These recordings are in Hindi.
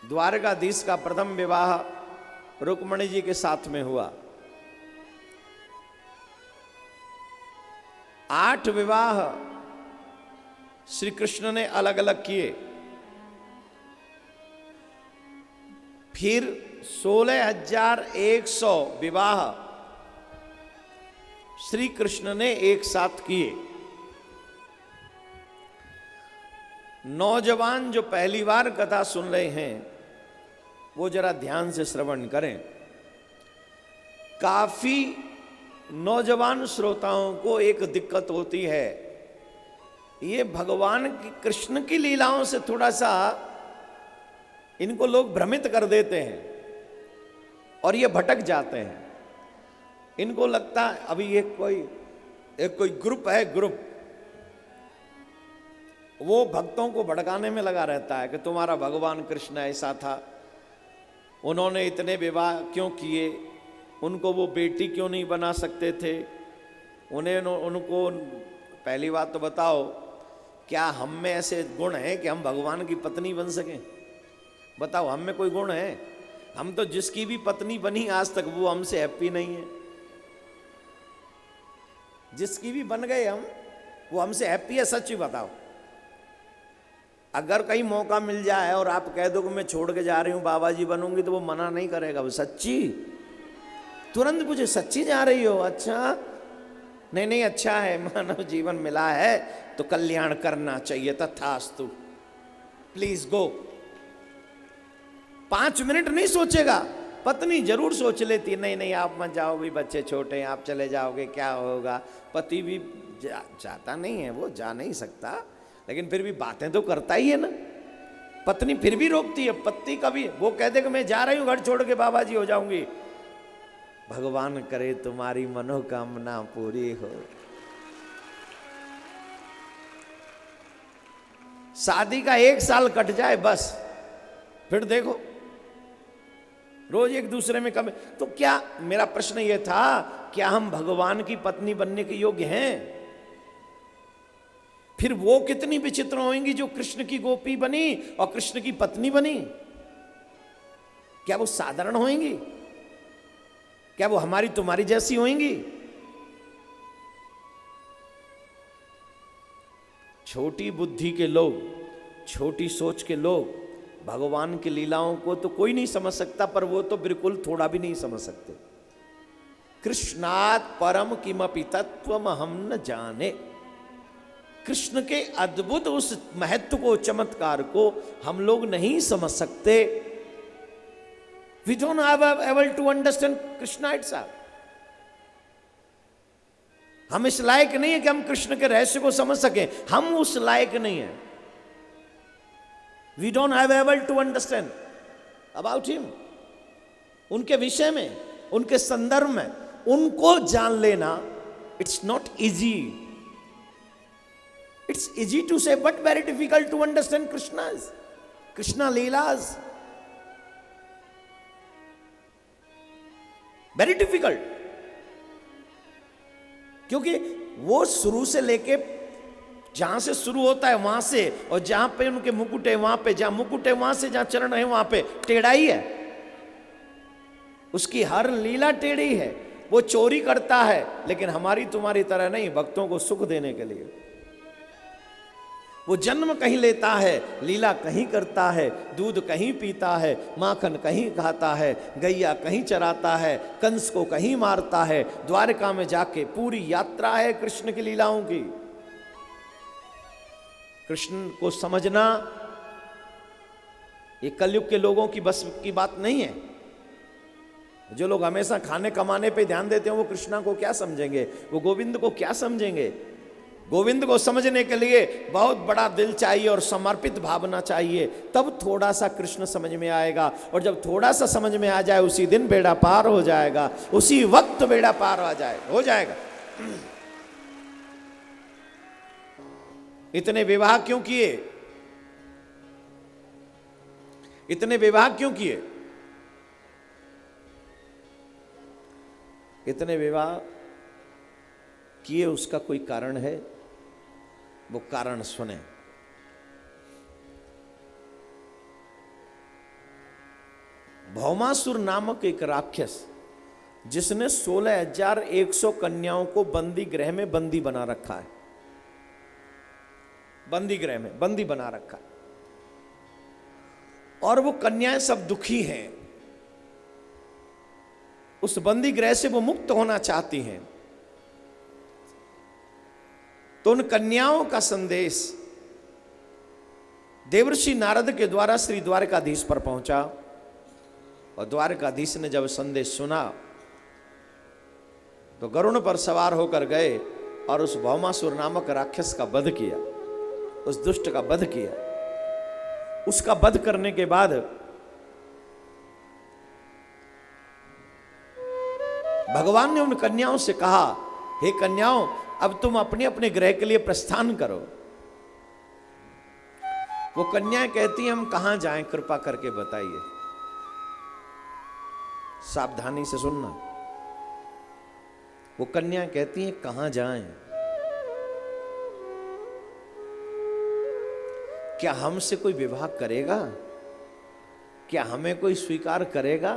द्वारकाधीश का प्रथम विवाह रुक्मणी जी के साथ में हुआ। 8 विवाह श्री कृष्ण ने अलग अलग किए। फिर 16,100 विवाह श्री कृष्ण ने एक साथ किए। नौजवान जो पहली बार कथा सुन रहे हैं वो जरा ध्यान से श्रवण करें। काफी नौजवान श्रोताओं को एक दिक्कत होती है, ये भगवान की कृष्ण की लीलाओं से थोड़ा सा इनको लोग भ्रमित कर देते हैं और ये भटक जाते हैं। इनको लगता है अभी ये कोई ग्रुप है, ग्रुप वो भक्तों को भड़काने में लगा रहता है कि तुम्हारा भगवान कृष्ण ऐसा था, उन्होंने इतने विवाह क्यों किए, उनको वो बेटी क्यों नहीं बना सकते थे, उनको पहली बात तो बताओ क्या हम में ऐसे गुण हैं कि हम भगवान की पत्नी बन सकें? बताओ हम में कोई गुण है? हम तो जिसकी भी पत्नी बनी आज तक वो हमसे हैप्पी नहीं है। जिसकी भी बन गए हम, वो हमसे हैप्पी है? सच्ची बताओ। अगर कहीं मौका मिल जाए और आप कह दो कि मैं छोड़ के जा रही हूं, बाबा जी बनूंगी, तो वो मना नहीं करेगा। वो सच्ची तुरंत पूछे सच्ची जा रही हो? अच्छा नहीं नहीं अच्छा है, मानव जीवन मिला है तो कल्याण करना चाहिए, तथास्तु, प्लीज गो। 5 मिनट नहीं सोचेगा। पत्नी जरूर सोच लेती, नहीं नहीं आप मत जाओ, भी बच्चे छोटे हैं, आप चले जाओगे क्या होगा। पति भी जाता नहीं है, वो जा नहीं सकता, लेकिन फिर भी बातें तो करता ही है ना। पत्नी फिर भी रोकती है। पति कभी वो कह दे कि मैं जा रही हूं घर छोड़ के, बाबा जी हो जाऊंगी, भगवान करे तुम्हारी मनोकामना पूरी हो। शादी का 1 साल कट जाए बस, फिर देखो रोज एक दूसरे में कम। तो क्या मेरा प्रश्न यह था, क्या हम भगवान की पत्नी बनने के योग्य हैं? फिर वो कितनी विचित्र होंगी जो कृष्ण की गोपी बनी और कृष्ण की पत्नी बनी। क्या वो साधारण होंगी? क्या वो हमारी तुम्हारी जैसी होंगी? छोटी बुद्धि के लोग, छोटी सोच के लोग भगवान की लीलाओं को तो कोई नहीं समझ सकता, पर वो तो बिल्कुल थोड़ा भी नहीं समझ सकते। कृष्णात् परम किमपि तत्वम हम न जाने। कृष्ण के अद्भुत उस महत्व को, चमत्कार को हम लोग नहीं समझ सकते। We don't have able to understand Krishna itself. हम इस लायक नहीं है कि हम कृष्ण के रहस्य को समझ सकें, हम उस लायक नहीं है। We don't have able to understand about him. उनके विषय में, उनके संदर्भ में उनको जान लेना, it's not easy. It's easy to say, but very difficult to understand Krishna Leelas. Very difficult. क्योंकि वो शुरू से लेके जहां से शुरू होता है वहां से, और जहां पे उनके मुकुट है वहां पे, जहां मुकुट है वहां से जहां चरण है वहां पे टेढ़ा ही है। उसकी हर लीला टेढ़ी है। वो चोरी करता है, लेकिन हमारी तुम्हारी तरह नहीं, भक्तों को सुख देने के लिए। वो जन्म कहीं लेता है, लीला कहीं करता है, दूध कहीं पीता है, माखन कहीं खाता है, गैया कहीं चराता है, कंस को कहीं मारता है, द्वारका में जाके पूरी यात्रा है कृष्ण की लीलाओं की। कृष्ण को समझना ये कलयुग के लोगों की बस की बात नहीं है। जो लोग हमेशा खाने कमाने पे ध्यान देते हैं वो कृष्णा को क्या समझेंगे, वो गोविंद को क्या समझेंगे। गोविंद को समझने के लिए बहुत बड़ा दिल चाहिए और समर्पित भावना चाहिए, तब थोड़ा सा कृष्ण समझ में आएगा। और जब थोड़ा सा समझ में आ जाए उसी दिन बेड़ा पार हो जाएगा, उसी वक्त बेड़ा पार हो जाएगा। इतने विवाह क्यों किए? इतने विवाह क्यों किए? इतने विवाह किए उसका कोई कारण है, वो कारण सुने। भौमासुर नामक एक राक्षस जिसने 16,100 कन्याओं को बंदी गृह में बंदी बना रखा है, बंदी गृह में बंदी बना रखा है, और वो कन्याएं सब दुखी हैं, उस बंदी गृह से वो मुक्त होना चाहती हैं। तो उन कन्याओं का संदेश देवर्षि नारद के द्वारा श्री द्वारकाधीश पर पहुंचा, और द्वारकाधीश ने जब संदेश सुना तो गरुड़ पर सवार होकर गए और उस भौमासुर नामक राक्षस का वध किया, उस दुष्ट का वध किया। उसका वध करने के बाद भगवान ने उन कन्याओं से कहा, हे कन्याओं, अब तुम अपने अपने गृह के लिए प्रस्थान करो। वो कन्याएं कहती हैं, हम कहां जाएं, कृपा करके बताइए। सावधानी से सुनना। वो कन्याएं कहती हैं, कहां जाएं? क्या हमसे कोई विवाह करेगा? क्या हमें कोई स्वीकार करेगा?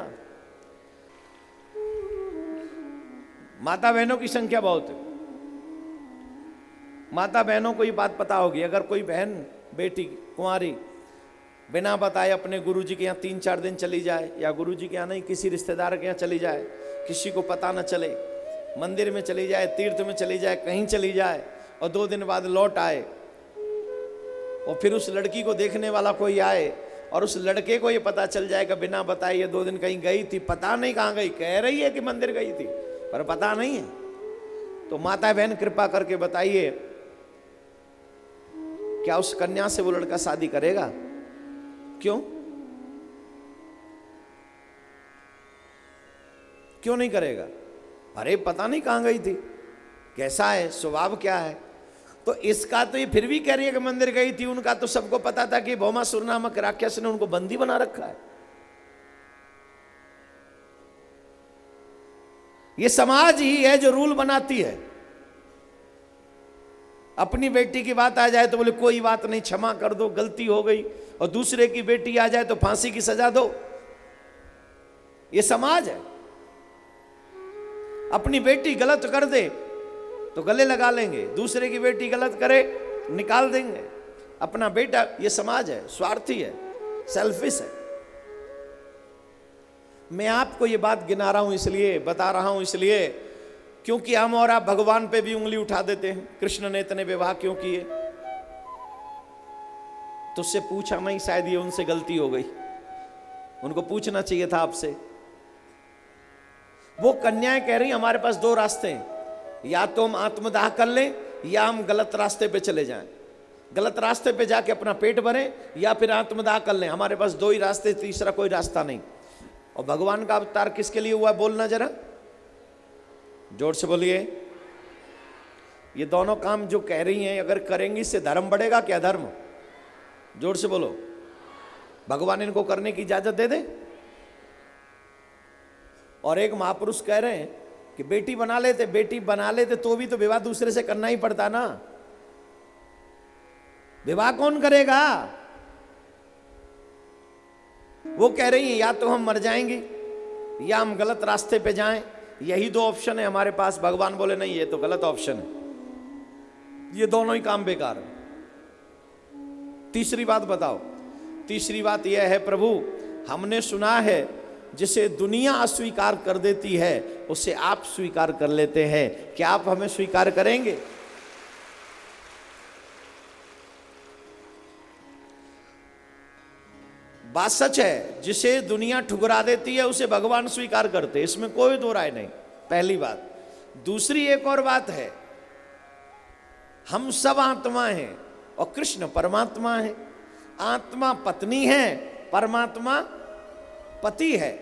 माता बहनों की संख्या बहुत है। माता बहनों को ये बात पता होगी, अगर कोई बहन बेटी कुंवारी बिना बताए अपने गुरुजी के यहाँ 3-4 दिन चली जाए, या गुरुजी के यहाँ नहीं किसी रिश्तेदार के यहाँ चली जाए, किसी को पता न चले, मंदिर में चली जाए, तीर्थ में चली जाए, कहीं चली जाए, और 2 दिन बाद लौट आए, और फिर उस लड़की को देखने वाला कोई आए और उस लड़के को ये पता चल जाएगा बिना बताए ये 2 दिन कहीं गई थी, पता नहीं कहाँ गई, कह रही है कि मंदिर गई थी पर पता नहीं है। तो माता बहन कृपा करके बताइए, क्या उस कन्या से वो लड़का शादी करेगा? क्यों? क्यों नहीं करेगा? अरे पता नहीं कहां गई थी, कैसा है, स्वभाव क्या है। तो इसका तो ये फिर भी कह रही है कि मंदिर गई थी, उनका तो सबको पता था कि भौमासुर नामक राक्षस ने उनको बंदी बना रखा है। ये समाज ही है जो रूल बनाती है। अपनी बेटी की बात आ जाए तो बोले कोई बात नहीं, क्षमा कर दो, गलती हो गई, और दूसरे की बेटी आ जाए तो फांसी की सजा दो। ये समाज है। अपनी बेटी गलत कर दे तो गले लगा लेंगे, दूसरे की बेटी गलत करे निकाल देंगे। अपना बेटा, ये समाज है, स्वार्थी है, सेल्फिश है। मैं आपको ये बात गिना रहा हूं इसलिए, बता रहा हूं इसलिए, क्योंकि हम और आप भगवान पे भी उंगली उठा देते हैं। कृष्ण ने इतने विवाह क्यों किए? तो उससे पूछा नहीं, शायद ये उनसे गलती हो गई, उनको पूछना चाहिए था आपसे। वो कन्याएं कह रही हमारे पास 2 रास्ते हैं, या तो हम आत्मदाह कर लें या हम गलत रास्ते पे चले जाएं। गलत रास्ते पे जाके अपना पेट भरें या फिर आत्मदाह कर लें। हमारे पास 2 ही रास्ते, तीसरा कोई रास्ता नहीं। और भगवान का अवतार किसके लिए हुआ, बोलना जरा जोर से बोलिए। ये दोनों काम जो कह रही हैं अगर करेंगी इससे धर्म बढ़ेगा क्या? धर्म, जोर से बोलो। भगवान इनको करने की इजाजत दे दे। और एक महापुरुष कह रहे हैं कि बेटी बना लेते तो भी तो विवाह दूसरे से करना ही पड़ता ना। विवाह कौन करेगा? वो कह रही है या तो हम मर जाएंगे या हम गलत रास्ते पे जाएं, यही 2 ऑप्शन है हमारे पास। भगवान बोले नहीं, ये तो गलत ऑप्शन है, ये दोनों ही काम बेकार है। तीसरी बात बताओ। तीसरी बात यह है, प्रभु हमने सुना है जिसे दुनिया अस्वीकार कर देती है उसे आप स्वीकार कर लेते हैं, क्या आप हमें स्वीकार करेंगे? बात सच है, जिसे दुनिया ठुकरा देती है उसे भगवान स्वीकार करते, इसमें कोई 2 राय नहीं। पहली बात। दूसरी एक और बात है, हम सब आत्मा हैं और कृष्ण परमात्मा है। आत्मा पत्नी है, परमात्मा पति है।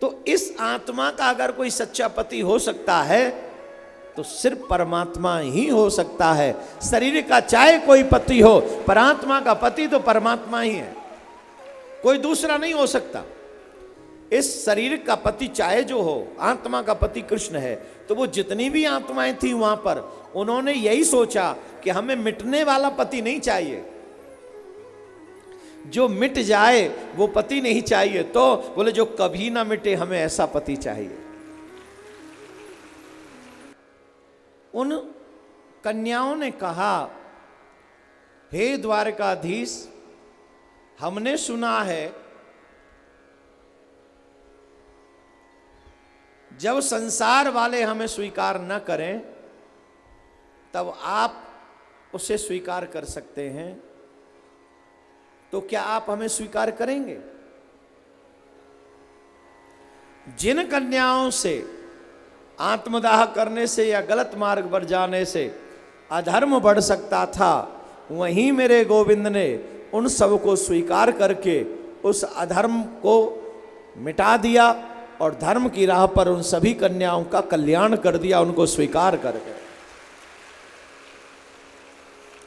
तो इस आत्मा का अगर कोई सच्चा पति हो सकता है तो सिर्फ परमात्मा ही हो सकता है। शरीर का चाहे कोई पति हो, पर आत्मा का पति तो परमात्मा ही है, कोई दूसरा नहीं हो सकता। इस शरीर का पति चाहे जो हो, आत्मा का पति कृष्ण है। तो वो जितनी भी आत्माएं थी वहां पर, उन्होंने यही सोचा कि हमें मिटने वाला पति नहीं चाहिए, जो मिट जाए वो पति नहीं चाहिए, तो बोले जो कभी ना मिटे हमें ऐसा पति चाहिए। उन कन्याओं ने कहा, हे द्वारकाधीश, हमने सुना है जब संसार वाले हमें स्वीकार न करें तब आप उसे स्वीकार कर सकते हैं, तो क्या आप हमें स्वीकार करेंगे? जिन कन्याओं से आत्मदाह करने से या गलत मार्ग पर जाने से अधर्म बढ़ सकता था, वहीं मेरे गोविंद ने उन सब को स्वीकार करके उस अधर्म को मिटा दिया और धर्म की राह पर उन सभी कन्याओं का कल्याण कर दिया, उनको स्वीकार करके।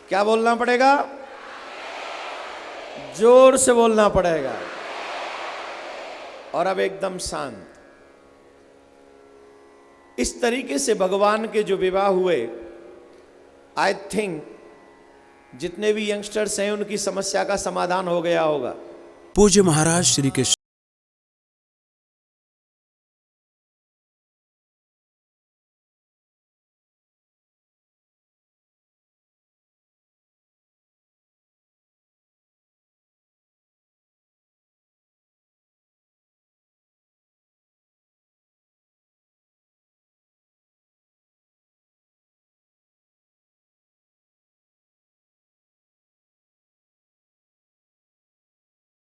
क्या बोलना पड़ेगा? जोर से बोलना पड़ेगा। और अब एकदम शांत। इस तरीके से भगवान के जो विवाह हुए, आई थिंक जितने भी यंगस्टर्स हैं उनकी समस्या का समाधान हो गया होगा। पूज्य महाराज श्री कृष्ण